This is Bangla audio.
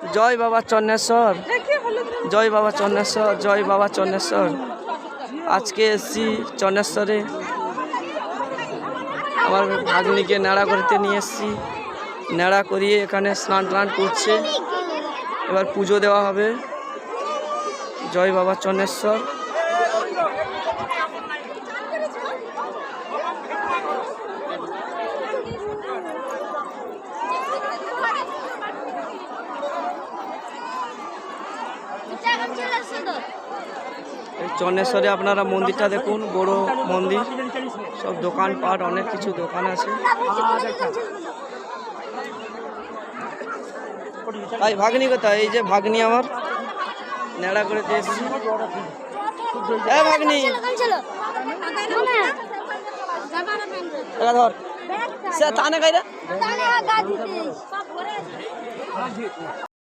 জয় বাবা চন্নেশ্বর, জয় বাবা চন্নেশ্বর, জয় বাবা চন্নেশ্বর। আজকে এসছি চন্নেশ্বরে, আমার ভাগ্নিকে নেড়া করতে নিয়ে এসছি। নেড়া করিয়ে এখানে স্নান টান করছে, এবার পুজো দেওয়া হবে। জয় বাবা চন্নেশ্বর। এই চন্নেশ্বরে আপনারা মন্দিরটা দেখুন, বড় মন্দির, সব দোকানপাট, অনেক কিছু দোকান আছে। ভাই ভাগ্নি কোথায়? এই যে ভাগ্নি আমার, নেড়া করে এসেছি। হ্যাঁ ভাগ্নি, ধর সে তানে গাইরা।